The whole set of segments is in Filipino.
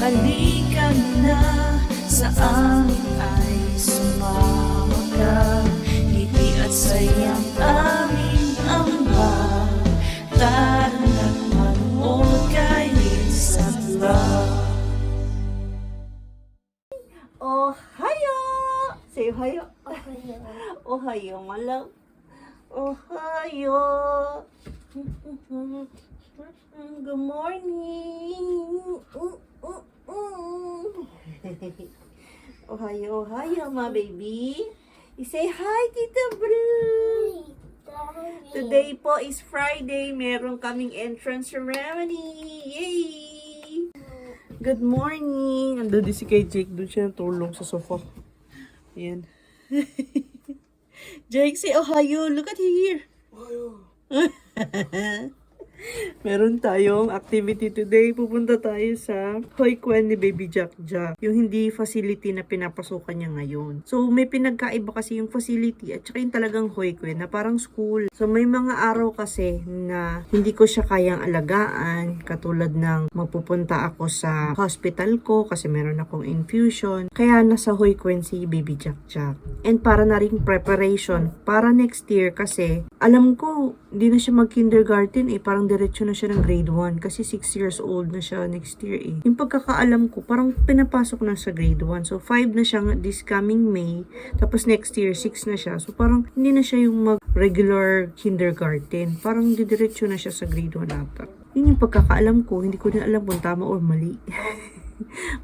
halika na, sa amin ay sumama ka. Ngiti at sayang aming Ama, tara't manood kay Minsan Lang. Ohayo! Say ohayo. Ohayo, my love. Ohayo. Good morning. Ohayo, ohayo, my baby. You say hi, Tita Blue. Today po is Friday. Meron kaming entrance ceremony. Yay! Good morning. Ando di si kay Jake. Doon siya tulong sa sofa. Ayan. Jake, say ohayo. Look at here. Ohayo. Meron tayong activity today. Pupunta tayo sa Hoy Kwen ni Baby Jack Jack. Yung hindi facility na pinapasukan niya ngayon. So, may pinagkaiba kasi yung facility at saka yung talagang Hoy Kwen na parang school. So, may mga araw kasi na hindi ko siya kayang alagaan. Katulad ng magpupunta ako sa hospital ko kasi meron akong infusion. Kaya nasa Hoy Kwen si Baby Jack Jack. And para na rin preparation para next year kasi alam ko hindi na siya mag-kindergarten parang diretso na siya ng grade 1 kasi 6 years old na siya next year Yung pagkakaalam ko, parang pinapasok na sa grade 1. So, 5 na siya this coming May. Tapos next year, 6 na siya. So, parang hindi na siya yung mag-regular kindergarten. Parang didiretso na siya sa grade 1 ata. Yun yung pagkakaalam ko. Hindi ko din alam kung tama or mali.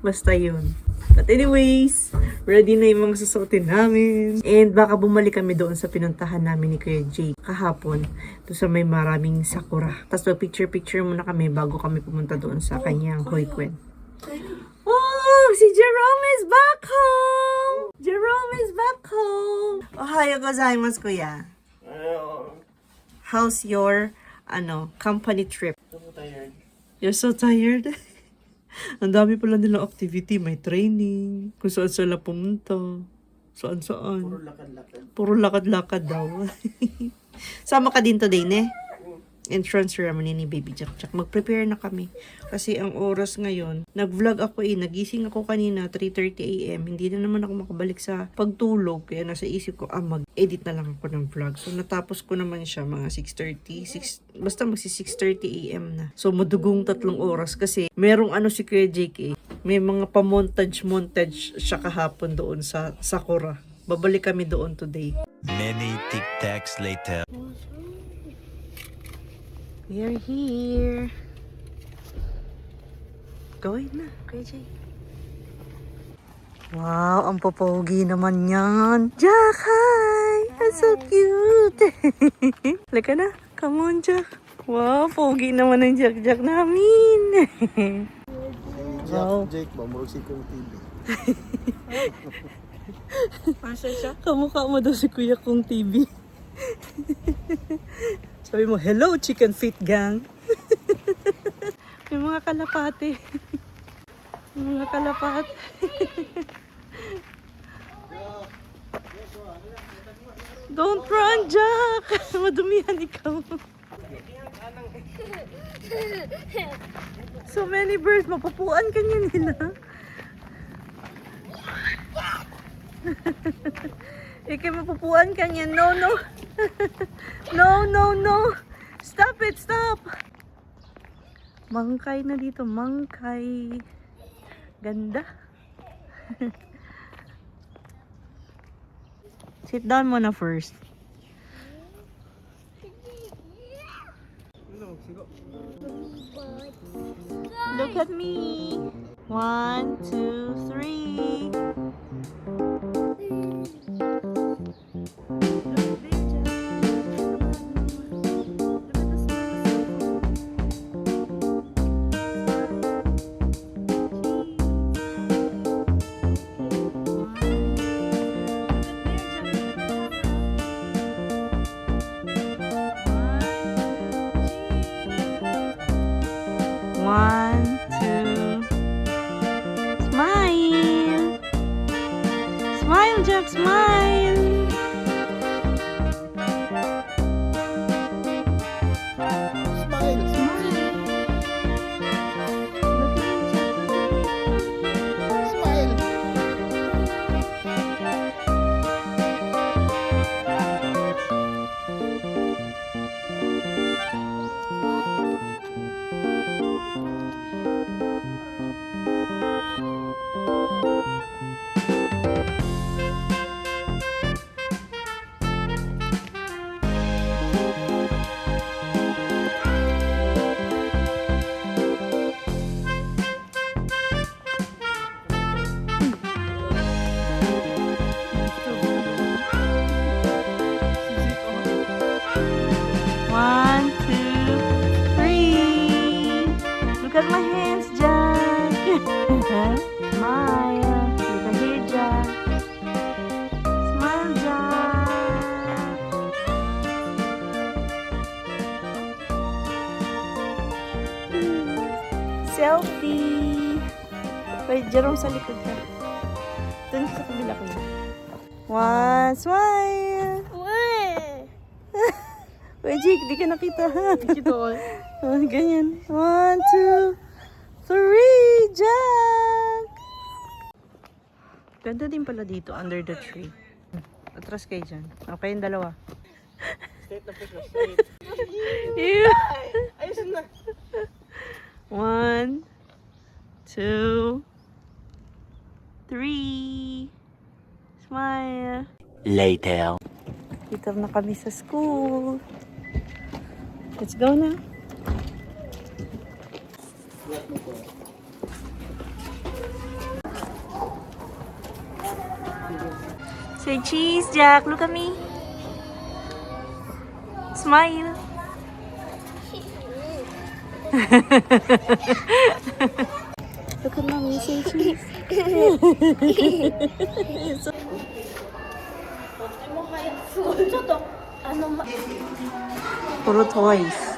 Basta yun. But anyways, ready na yung mga susuotin namin. And baka bumalik kami doon sa pinuntahan namin ni Kuya Jake kahapon. Doon sa may maraming sakura. Tapos mag-picture-picture muna kami bago kami pumunta doon sa kanyang Hoy Kwen. Oh, si Jerome is back home! Jerome is back home! Ohayo gozaimasu, Kuya. How's your, company trip? I'm tired. You're so tired? Ang dami pala nilang activity. May training. Kung saan sila pumunta. Saan-saan. Puro lakad-lakad. Puro lakad-lakad daw. Sama ka din today, ne? Entrance ceremony ni Baby Jack Jack. Mag-prepare na kami. Kasi ang oras ngayon, nag-vlog ako nagising ako kanina, 3:30 AM. Hindi na naman ako makabalik sa pagtulog. Kaya nasa isip ko, mag-edit na lang ako ng vlog. So, natapos ko naman siya mga 6:30. Basta magsi 6:30 AM na. So, madugong 3 oras kasi merong si Kuya Jake May mga pa-montage siya kahapon doon sa Sakura. Babalik kami doon today. Many tic-tacs later. We are here. Going na, Kuya Jay. Wow, ang popogi naman yan. Jack, hi! That's so cute. Lika na. Come on, Jack. Wow, pogi naman ang Jack namin. Wow. Jake, mamurog si Kong TV. Masa siya? Kamukha mo daw si Kuya Kong TV. Sabi mo, hello, chicken feet gang. May mga kalapate. May mga kalapate. Don't run, Jack! Madumihan ikaw. So many birds, mapupuan ka niya nila. Ikaw mapupuan ka niya. No, no. No. Stop it, stop. Mangkay na dito, mangkay. Ganda. Sit down muna first. Look at me. 1, 2, 3. One, two. Smile. Smile, Jack, smile. Smile! Look at my hands, Jack. Smile. Look at here, Jack. Smile, Jack. Selfie. Wait, Jerome sa likod ka. Doon sa kabila ko yun. One, smile. Wait, Jake, di ka nakita ha? Oh, ganyan. 1, 2, 3, Jack! Ganda din pala dito, under the tree. Atras kayo dyan. Okay, yung dalawa. Straight na fish na straight. Ayos na. 1, 2, 3. Smile. Later. Dito na kami sa school. Let's go na. Say cheese, Jack. Look at me. Smile. Look at mommy. Say cheese. Puro toys.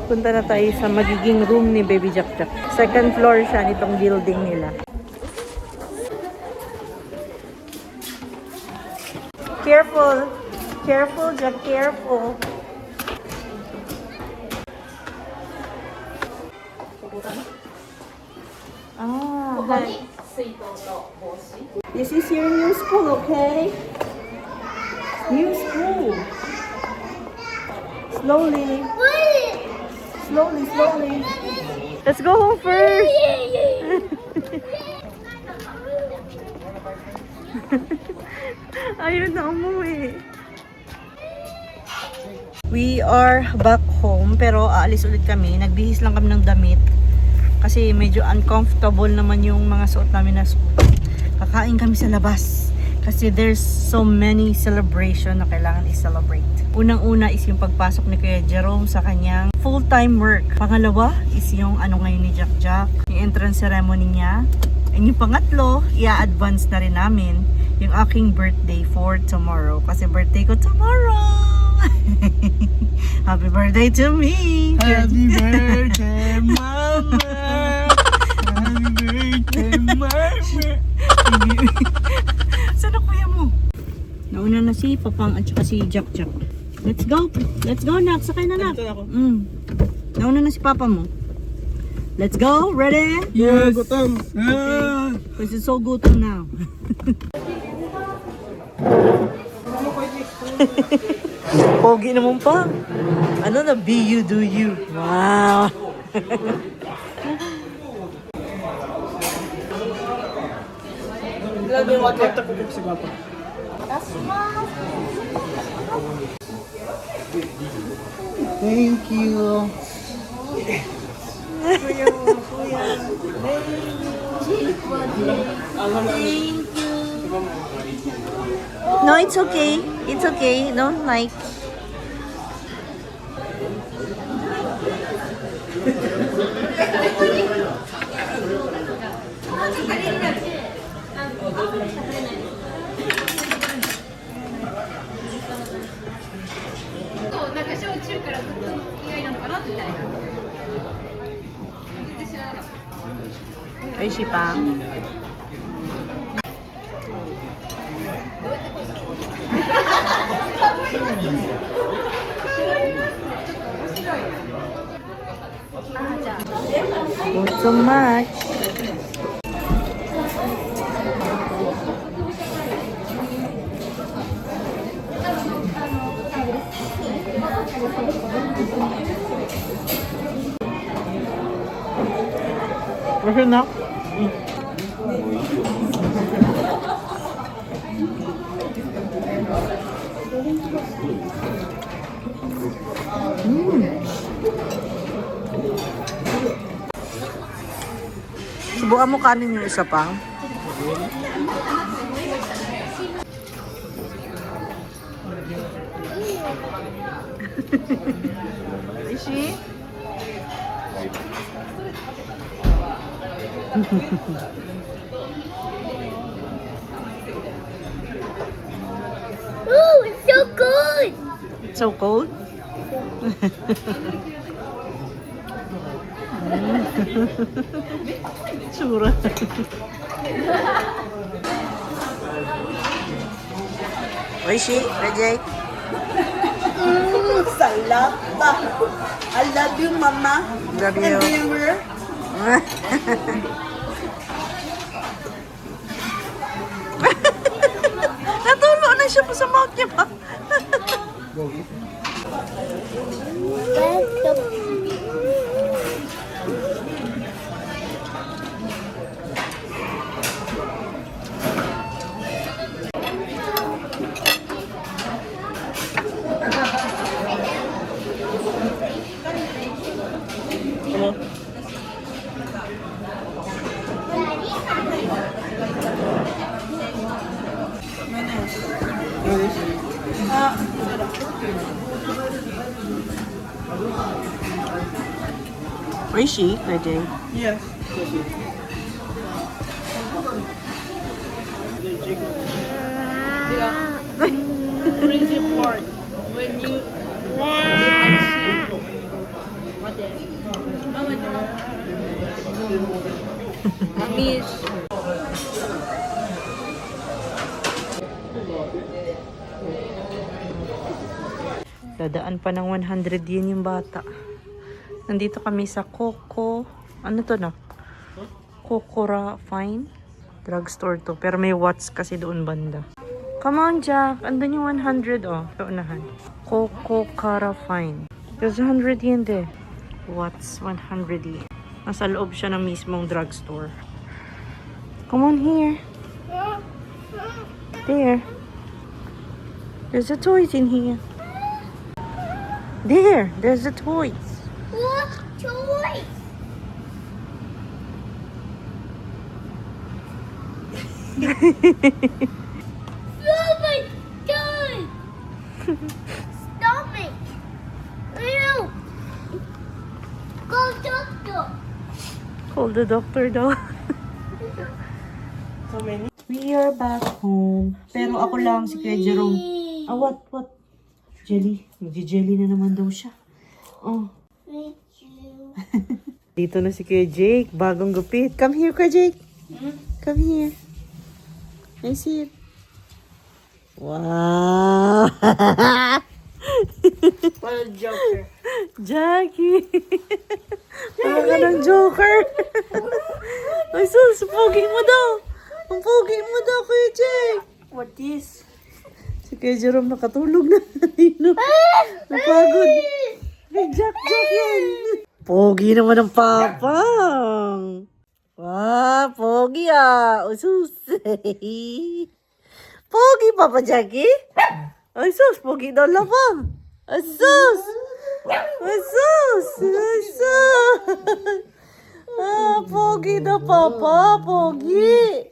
Punta na tayo sa magiging room ni Baby Jack Jack. Second floor siya nitong building nila. Careful! Careful, Jack. Careful! Ah, hi. This is your new school, okay? New school. Slowly. Slowly, slowly. Let's go home first. Ayun na umuwi. We are back home pero aalis ulit kami. Nagbihis lang kami ng damit kasi medyo uncomfortable naman yung mga suot namin na suot. Kakain kami sa labas kasi there's so many celebration na kailangan i-celebrate. Unang-una is yung pagpasok ni Kuya Jerome sa kanyang full-time work. Pangalawa is yung ano ngayon ni Jack Jack, yung entrance ceremony niya. And yung pangatlo, i-advance na rin namin yung aking birthday for tomorrow. Kasi birthday ko tomorrow! Happy birthday to me! Happy birthday, Mama! Happy birthday, Mama! Saan ang kuya mo? Nauna na si Papang at saka si Jack Jack. Let's go! Let's go, Nak! Sakay na, Nak! Dito ako. Nauna na si Papa mo. Let's go! Ready? Yes! Gutom! This is so gutom now. Pogi naman pa. Ano na? Be you, do you. Wow! Thank you! No, it's okay. It's okay. Don't like. Ay, si Pang. Not so much. Kasi na. Subukan mo kanin yung isa pa. Is she? Ooh, it's so good. So cold? Sura. Oishi, Rejay. Salap pa. I love you, Mama. Love you. Mirror. Natulo na siya pa sa mouth niya pa. Oishi, Rejay. Yes. Crazy part. When you... Miss. Dadaan pa ng 100 yen yung bata. Nandito kami sa Coco. Ano to na? Kokora Fine. Drugstore to. Pero may Watts kasi doon banda. Come on, Jack. Andun yung 100, oh. Paunahan. Coco Cara Fine. There's 100 yen de. Watts 100 yen. Nasa loob siya ng mismong drugstore. Come on here. There. There's a toys in here. There's the toys. What toy? Oh my God! Stop it! Ew! Go doctor! Call the doctor daw. So many. We are back home. Pero ako lang, si Kuya Jerome. Ah, what? Jelly. Nagji-jelly na naman daw siya. Oh. Thank you. Dito na si Kuya Jake. Bagong gupit. Come here, Kuya Jake. Come here. I see it. Wow! What a joker. Jackie! Para ka ng joker. Ay, sus, pogi mo daw. Ang pogi mo daw, Kuya Jake. What is? Si Kuya Jerome nakatulog na. Napagod. Hey, Jack yan. Pogi naman ang papang. Wow, pogi ah. Usus. Pogi, Papa Jackie. Ay, sus, pogi daw labang. Asus. Asus. Asus. Ah, pogi daw, Papa. Pogi.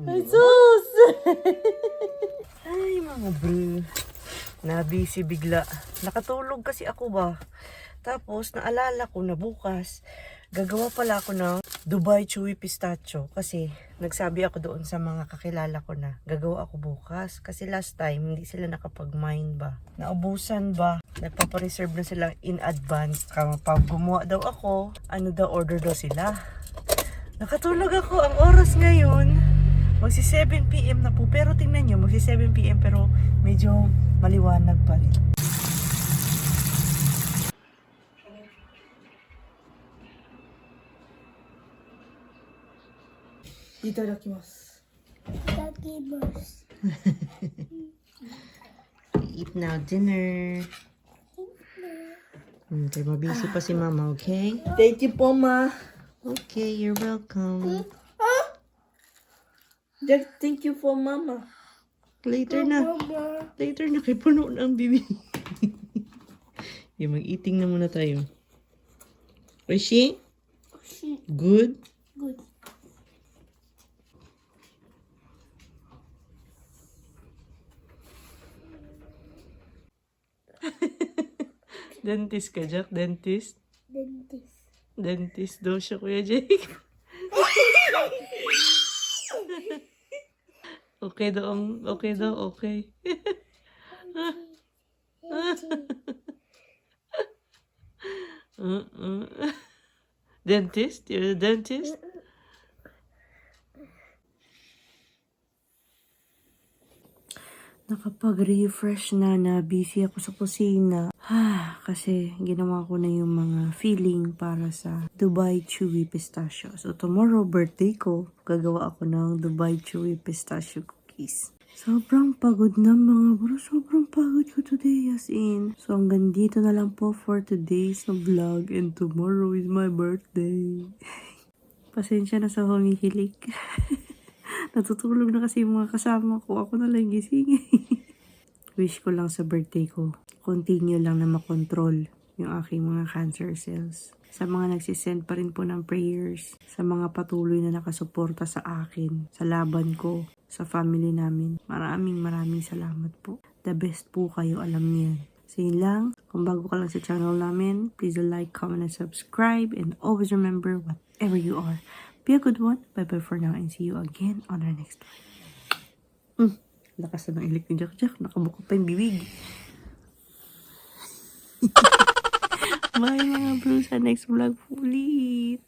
Asus. Ay, mga bro. Nabisi bigla. Nakatulog kasi ako ba. Tapos, naalala ko na bukas, gagawa pala ako ng Dubai Chewy Pistachio. Kasi, nagsabi ako doon sa mga kakilala ko na gagawa ako bukas. Kasi last time, hindi sila nakapag-mine ba. Naubusan ba. Nagpapareserve na sila in advance. Pag gumawa daw ako, ano daw order daw sila. Nakatulog ako. Ang oras ngayon, magsi 7 PM na po. Pero tingnan nyo, magsi 7 PM pero medyo maliwanag pa rin. Itadakimasu. Takimasu. Eat now dinner. Okay, mabisi pa si Mama, okay? Thank you po, Ma. Okay, you're welcome. Jack, thank you for mama. Later na. Mama. Later na kay puno na ang bibig. Yung mag-eating na muna tayo. Rishi? Good? Good. Dentist ka, Jack? Dentist? Dentist. Dentist daw siya, Kuya Jake. Okay daw, okay daw, okay. Dentist? You're the dentist? Nakapag-refresh na busy ako sa kusina. Kasi ginawa ko na yung mga filling para sa Dubai Chewy Pistachio. So tomorrow, birthday ko, gagawa ako ng Dubai Chewy Pistachio cookies. Sobrang pagod na mga bro. Sobrang pagod ko today as in. So hanggang dito na lang po for today's vlog. And tomorrow is my birthday. Pasensya na sa humihilik. Natutulog na kasi yung mga kasama ko. Ako na lang gising. Wish ko lang sa birthday ko, continue lang na makontrol yung aking mga cancer cells. Sa mga nagsisend pa rin po ng prayers, sa mga patuloy na nakasuporta sa akin, sa laban ko, sa family namin. Maraming salamat po. The best po kayo, alam niyo yan. So yun lang. Kung bago ka lang sa channel namin, please like, comment, and subscribe. And always remember, whatever you are, be a good one. Bye-bye for now and see you again on our next one. Lakas na ng ilik ni Jack. Nakabuka pa yung bibig. Bye mga bro. Sa next vlog ulit.